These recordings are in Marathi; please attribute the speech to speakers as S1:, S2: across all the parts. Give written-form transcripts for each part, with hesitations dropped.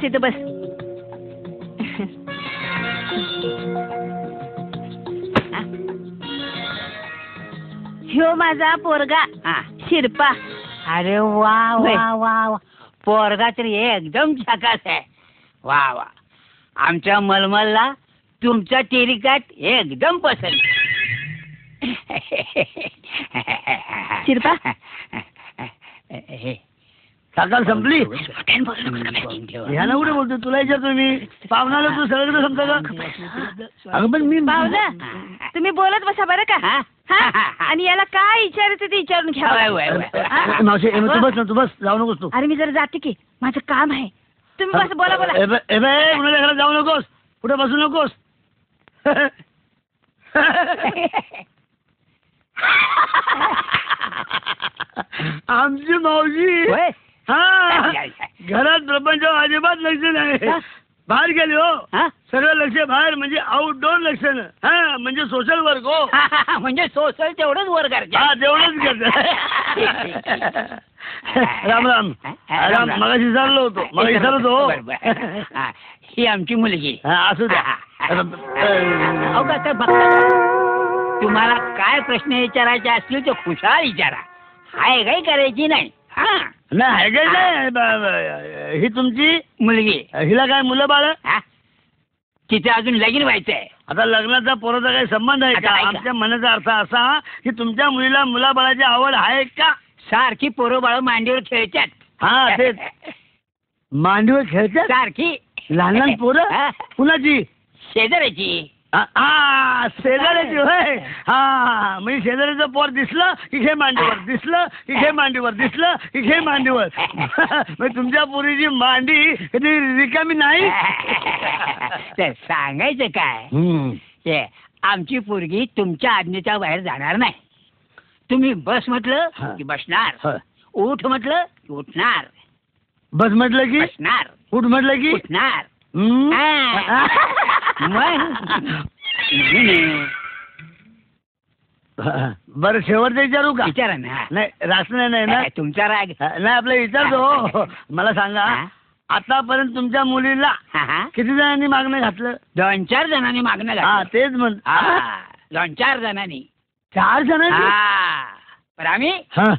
S1: बस इथं बस. ह्यो माझा पोरगा शिरपा.
S2: अरे वा वा वा वा, पोरगा तरी एकदम झकास आहे. वा वा, आमच्या मलमलला तुमचा टेरिकाट एकदम पसंत.
S1: शिरपा
S3: साकाल संपली. ह्याला कुठे बोलतो, तुला विचारतो मी. पाहुणाला तू सगळं समजा का? अगं पण मी
S1: पाहुणा तुम्ही बोलत बसा बरं का. हा? आणि याला काय विचारायचं ते विचारून घ्या.
S3: मावशी तू बस ना, तू बस, जाऊ नकोस तू.
S1: अरे मी जरा जाते की, माझं काम आहे. तुम्ही बस, बोला बोला.
S3: कुणाच्या घरात जाऊ नकोस, कुठे बसू नकोस. आमची मावशी हा घरात प्रपंच अजिबात लक्ष नाही. बाहेर गेले हो, सगळं लक्ष बाहेर, म्हणजे आउटडोर लक्ष. हा म्हणजे सोशल वर्क हो.
S2: म्हणजे सोशल तेवढंच वर करते.
S3: हा तेवढंच करत. राम राम राम. मगाशी विचारलो होतो, मग विचारत हो.
S2: ही आमची मुलगी.
S3: असू द्या.
S2: तुम्हाला काय प्रश्न विचारायचे असतील तर खुशाल विचारा. हाय काही करायची नाही.
S3: नाही नाही, ही तुमची
S2: मुलगी.
S3: हिला काय मुलं बाळ?
S2: तिथे अजून लगीन व्हायचंय.
S3: आता लग्नाचा पोराचा काही संबंध आहे का? आमच्या मनाचा अर्थ असा की तुमच्या मुलीला मुलाबाळाची आवड आहे का?
S2: सारखी पोरं बाळ मांडीवर खेळतात.
S3: हा तेच, मांडीवर खेळतात
S2: सारखी.
S3: लहान लहान पोरं. कुणाची?
S2: शेजाऱ्याची.
S3: शेजाऱ्याची होय. हा म्हणजे शेजाऱ्याचं पोर दिसलं की घे मांडीवर, दिसलं की घे मांडीवर, दिसलं की घे मांडीवर. म्हणजे तुमच्या पोरीची मांडी कधी रिकामी नाही.
S2: तर सांगायचं काय, आमची पोरगी तुमच्या आज्ञेच्या बाहेर जाणार नाही. तुम्ही बस म्हटलं की बसणार, उठ म्हटलं की उठणार.
S3: बस म्हटलं की
S2: बसणार,
S3: उठ म्हटलं की
S2: उठणार.
S3: बरं शेवटचं विचारू का?
S2: विचारा ना.
S3: नाही रास नाही ना
S2: तुमचा राग
S3: नाही, आपलं विचारतो. मला सांगा, आतापर्यंत तुमच्या मुलीला किती जणांनी मागणं घातलं?
S2: 2-4 जणांनी मागणं घातलं.
S3: तेच म्हण.
S2: 2-4 जणांनी.
S3: 4 जणांनी?
S2: पण आम्ही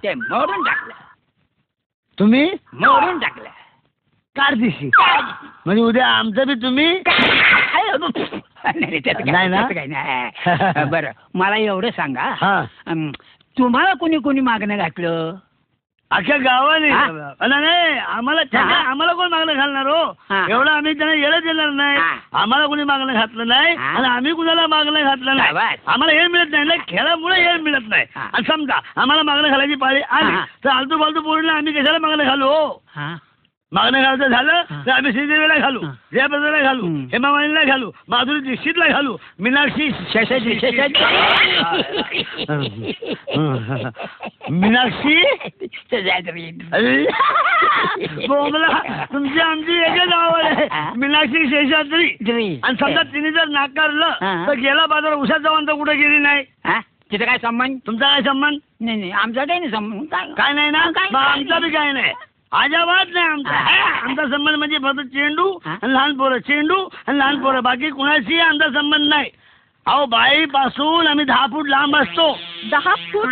S2: ते मोडून टाकलं.
S3: तुम्ही
S2: मोडून टाकलं.
S3: कार दिशी म्हणजे उद्या आमचं बी तुम्ही
S2: नाही ना. बरं मला एवढं सांगा, तुम्हाला कोणी कोणी मागणं घातलं?
S3: अख्ख्या गावाने. नाही आम्हाला कोण मागणं घालणार हो? एवढं आम्ही त्यांना येणं देणार नाही. आम्हाला कोणी मागणं घातलं नाही आणि आम्ही कुणाला मागणं घातलं नाही. आम्हाला हे मिळत नाही ना, खेळामुळे हे मिळत नाही. आणि समजा आम्हाला मागणं घालायची पाळी आली तर आलतू फालतू पोरीला आम्ही कशाला मागणं घालू हो? मागणं घालायचं झालं तर आम्ही श्रीदेवीला घालू, जयप्रदाला घालू, हेमामालिनीला घालू, माधुरी दीक्षितला घालू, मीनाक्षी मीनाक्षी तुमची आमची एकच आवड आहे, मीनाक्षी शेषाद्री. आणि समजा तिने जर नाकारलं तर गेला बाजार उषा चव्हाण तर कुठे गेली नाही.
S2: तिथं काय संबंध?
S3: तुमचा काय संबंध?
S2: नाही आमचा काही नाही संबंध.
S3: काय नाही ना? आमचा बी काय नाही, अजिबात नाही आमचा. आमचा संबंध म्हणजे फक्त चेंडू आणि लहान पोरं, चेंडू आणि लहान पोरं, बाकी कुणाशी आमचा संबंध नाही. अहो बाईपासून आम्ही 10 फूट लांब असतो.
S1: 10 फूट